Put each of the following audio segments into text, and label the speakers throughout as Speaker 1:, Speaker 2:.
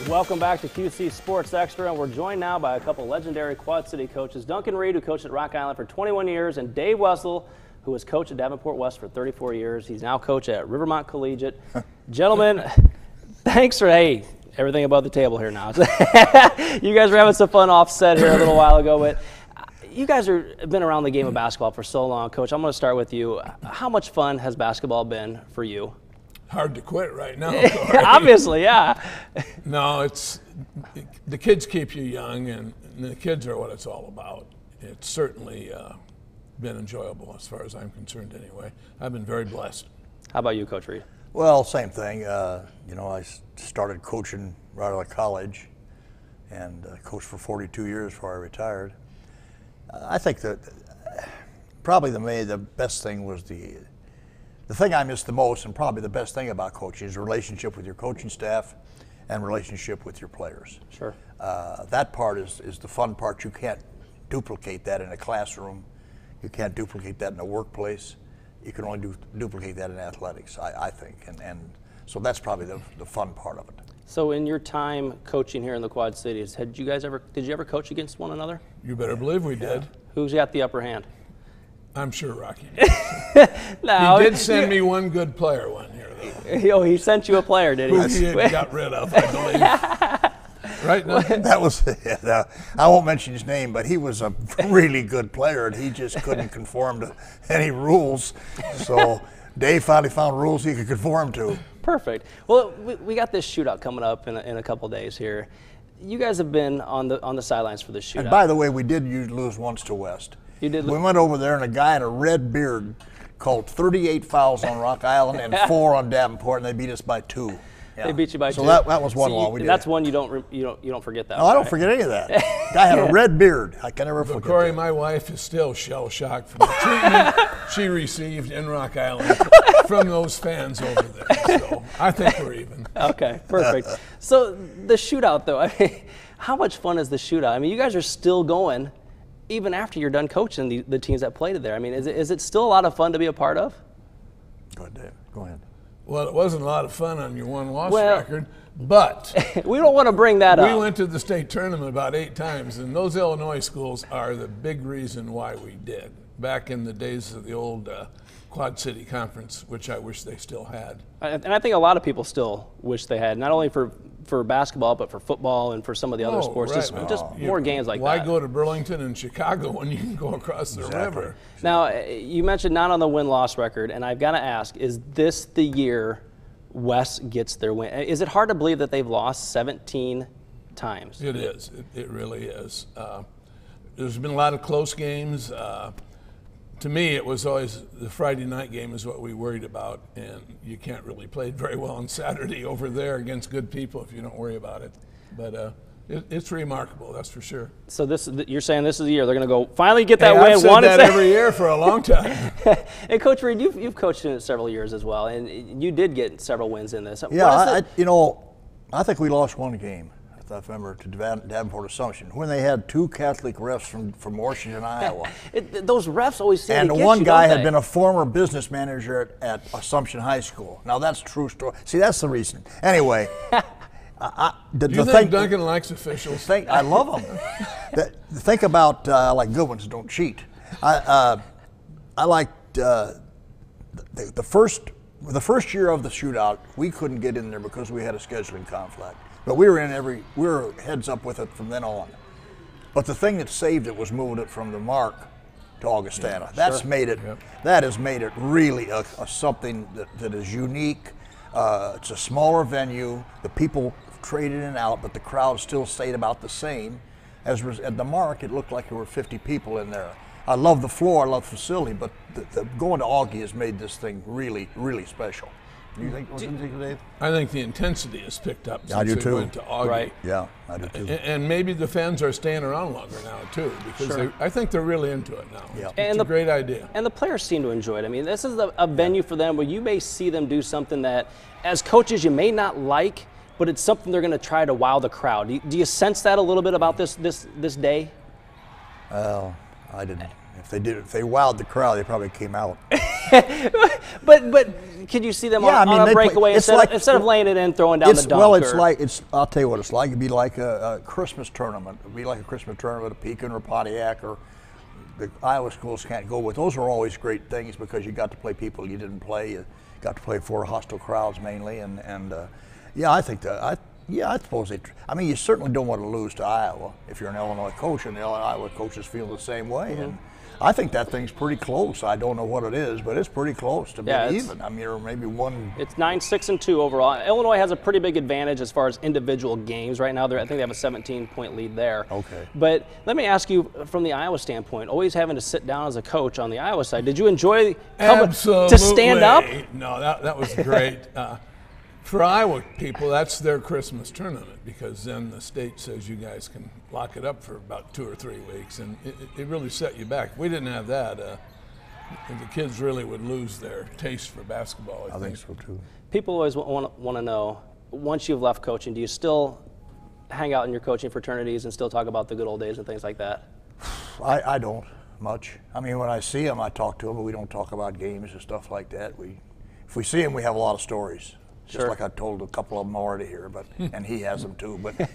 Speaker 1: Welcome back to QC Sports Extra, and we're joined now by a couple legendary Quad City coaches. Duncan Reid, who coached at Rock Island for 21 years, and Dave Wessel, who was coach at Davenport West for 34 years. He's now coach at Rivermont Collegiate. Gentlemen, thanks for, everything above the table here now. You guys were having some fun offset here a little while ago, but you guys have been around the game of basketball for so long. Coach, I'm going to start with you. How much fun has basketball been for you?
Speaker 2: Hard to quit right now.
Speaker 1: Obviously, yeah.
Speaker 2: No, it's the kids keep you young, and the kids are what it's all about. It's certainly been enjoyable as far as I'm concerned anyway. I've been very blessed.
Speaker 1: How about you, Coach Reid?
Speaker 3: Well, same thing. You know, I started coaching right out of college and coached for 42 years before I retired. I think that probably the best thing was the thing I missed the most, and probably the best thing about coaching, is relationship with your coaching staff and relationship with your players.
Speaker 1: Sure.
Speaker 3: That part is the fun part. You can't duplicate that in a classroom. You can't duplicate that in a workplace. You can only duplicate that in athletics, I think. And so that's probably the fun part of it.
Speaker 1: So in your time coaching here in the Quad Cities, did you ever coach against one another?
Speaker 2: You better believe we did.
Speaker 1: Who's got the upper hand?
Speaker 2: I'm sure Rocky did.
Speaker 1: No,
Speaker 2: he did send me one good player one year, though.
Speaker 1: He sent you a player, did he?
Speaker 2: Who he had got rid of, I believe. Right, Duncan?
Speaker 3: That was, I won't mention his name, but he was a really good player, and he just couldn't conform to any rules. So Dave finally found rules he could conform to.
Speaker 1: Perfect. Well, we got this shootout coming up in a couple days here. You guys have been on the sidelines for this shootout.
Speaker 3: And by the way, we did lose once to West.
Speaker 1: You did.
Speaker 3: We went over there, and a guy in a red beard called 38 fouls on Rock Island and 4 on Davenport, and they beat us by 2. Yeah.
Speaker 1: They beat you by 2.
Speaker 3: So that was one law we did.
Speaker 1: That's one you don't forget that.
Speaker 3: No, I don't forget any of that. Guy had a red beard. I can never forget.
Speaker 2: Corey,
Speaker 3: that.
Speaker 2: my wife is still shell-shocked from the treatment she received in Rock Island from those fans over there. So I think we're even.
Speaker 1: Okay, perfect. So the shootout, though, I mean, how much fun is the shootout? I mean, you guys are still going even after you're done coaching the teams that played there. I mean, is it still a lot of fun to be a part of?
Speaker 3: Go ahead, Dave. Go ahead.
Speaker 2: Well, it wasn't a lot of fun on your one-loss record, but
Speaker 1: we don't want to bring that up.
Speaker 2: We went to the state tournament about 8 times, and those Illinois schools are the big reason why we did. Back in the days of the old Quad City Conference, which I wish they still had.
Speaker 1: And I think a lot of people still wish they had, not only for basketball, but for football and for some of the other sports.
Speaker 2: Right.
Speaker 1: Just more games like that.
Speaker 2: Why go to Burlington and Chicago when you can go across the river?
Speaker 1: Now, you mentioned not on the win-loss record, and I've got to ask, is this the year West gets their win? Is it hard to believe that they've lost 17 times?
Speaker 2: It is. It really is. There's been a lot of close games. To me, it was always the Friday night game is what we worried about, and you can't really play very well on Saturday over there against good people if you don't worry about it. But it's remarkable, that's for sure.
Speaker 1: So you're saying this is the year they're going to go finally get that win?
Speaker 2: I've said that every year for a long time.
Speaker 1: And Coach Reid, you've coached in it several years as well, and you did get several wins in this.
Speaker 3: Yeah, I think we lost one game. I remember to Davenport Assumption when they had 2 Catholic refs from Washington, Iowa.
Speaker 1: Those refs always seem to get you,
Speaker 3: and the one guy had been a former business manager at Assumption High School. Now that's a true story. See, that's the reason. Anyway,
Speaker 2: do you think Duncan likes officials?
Speaker 3: I love them. Think about like good ones don't cheat. I liked the first year of the shootout. We couldn't get in there because we had a scheduling conflict. But we were heads up with it from then on. But the thing that saved it was moving it from the Mark to Augustana. That has made it really something that is unique. It's a smaller venue. The people traded in and out, but the crowd still stayed about the same. At the Mark, it looked like there were 50 people in there. I love the floor, I love the facility, but going to Augie has made this thing really, really special. Do you think, Dave?
Speaker 2: I think the intensity has picked up since
Speaker 3: I do
Speaker 2: they
Speaker 3: too.
Speaker 2: went to Augie.
Speaker 1: Right.
Speaker 3: Yeah, I do too.
Speaker 2: And maybe the fans are staying around longer now too, because I think they're really into it now.
Speaker 3: Yeah.
Speaker 2: It's a great idea.
Speaker 1: And the players seem to enjoy it. I mean, this is a venue for them where you may see them do something that, as coaches, you may not like, but it's something they're going to try to wow the crowd. Do you sense that a little bit about this day?
Speaker 3: Well, I didn't. If they wowed the crowd, they probably came out.
Speaker 1: But could you see them on a breakaway instead of laying it in, throwing down the dunk?
Speaker 3: Well, I'll tell you what it's like. It'd be like a Christmas tournament. It'd be like a Christmas tournament at Pekin or Pontiac, or the Iowa schools can't go with. Those are always great things because you got to play people you didn't play. You got to play for hostile crowds mainly, and yeah, I think that I suppose you certainly don't want to lose to Iowa if you're an Illinois coach, and the Iowa coaches feel the same way. And I think that thing's pretty close. I don't know what it is, but it's pretty close to being even. Or maybe one.
Speaker 1: It's 9-6-2 overall. Illinois has a pretty big advantage as far as individual games right now. I think they have a 17-point lead there.
Speaker 3: Okay.
Speaker 1: But let me ask you, from the Iowa standpoint, always having to sit down as a coach on the Iowa side, did you enjoy to stand up?
Speaker 2: No, that was great. For Iowa people, that's their Christmas tournament because then the state says you guys can lock it up for about 2 or 3 weeks, and it really set you back. If we didn't have that, the kids really would lose their taste for basketball.
Speaker 3: I think so too.
Speaker 1: People always want to know, once you've left coaching, do you still hang out in your coaching fraternities and still talk about the good old days and things like that?
Speaker 3: I don't much. When I see them, I talk to them, but we don't talk about games and stuff like that. If we see them, we have a lot of stories. Just like I told a couple of them already here, and he has them too. But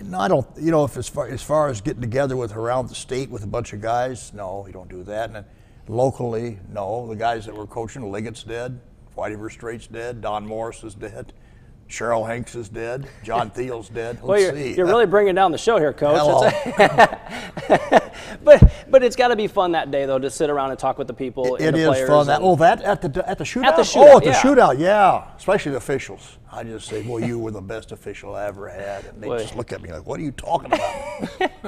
Speaker 3: no, I don't. If as far as getting together with around the state with a bunch of guys, no, we don't do that. And then locally, no. The guys that were coaching, Liggett's dead, Whitey Verstraet's dead, Don Morris is dead, Cheryl Hanks is dead, John Thiel's dead.
Speaker 1: You're really bringing down the show here, Coach.
Speaker 3: Hello.
Speaker 1: But it's got to be fun that day, though, to sit around and talk with the people.
Speaker 3: It is fun. At the shootout. At the shootout, yeah. Especially the officials. I just say, "Well, you were the best official I ever had," and they just look at me like, "What are you talking about?"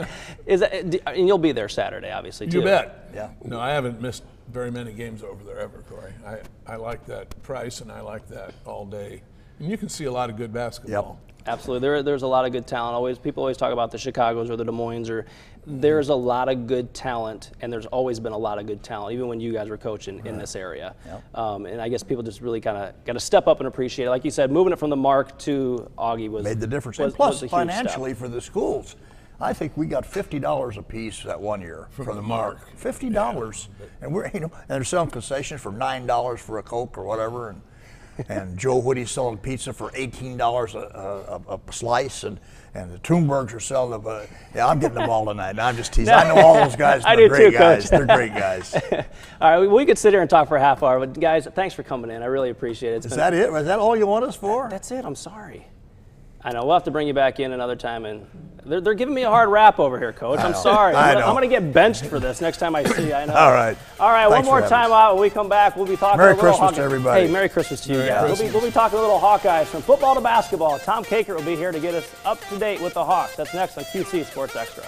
Speaker 1: And you'll be there Saturday, obviously, too.
Speaker 2: You bet.
Speaker 3: Yeah.
Speaker 2: No, I haven't missed very many games over there ever, Corey. I like that price, and I like that all day. And you can see a lot of good basketball.
Speaker 3: Yep.
Speaker 1: Absolutely. There's a lot of good talent. People always talk about the Chicagos or the Des Moines. There's a lot of good talent, and there's always been a lot of good talent, even when you guys were coaching in this area.
Speaker 3: Yep.
Speaker 1: And I guess people just really kind of got to step up and appreciate it. Like you said, moving it from the Mark to Augie
Speaker 3: made the difference.
Speaker 1: Was
Speaker 3: plus,
Speaker 1: a huge
Speaker 3: financially
Speaker 1: step
Speaker 3: for the schools, I think we got $50 a piece that one year
Speaker 2: from the Mark.
Speaker 3: $50, and and they're selling concessions for $9 for a Coke or whatever, and Joe Woody's selling pizza for $18 a slice, and the Thunbergs are selling I'm getting them all tonight. I'm just teasing. I know all those guys. They're great guys. They're great guys.
Speaker 1: All right, we could sit here and talk for a half hour, but guys, thanks for coming in. I really appreciate it.
Speaker 3: Is that it? Is that all you want us for?
Speaker 1: That's it. I'm sorry. I know. We'll have to bring you back in another time, and they're giving me a hard rap over here, Coach. I'm sorry. I'm going to get benched for this next time I see you. I know.
Speaker 3: All right.
Speaker 1: All right. Thanks, one more time out. When we come back, we'll be talking
Speaker 3: Merry
Speaker 1: a little
Speaker 3: Christmas to everybody.
Speaker 1: Hey, Merry Christmas to you guys. We'll be talking a little Hawkeyes from football to basketball. Tom Kakert will be here to get us up to date with the Hawks. That's next on QC Sports Extra.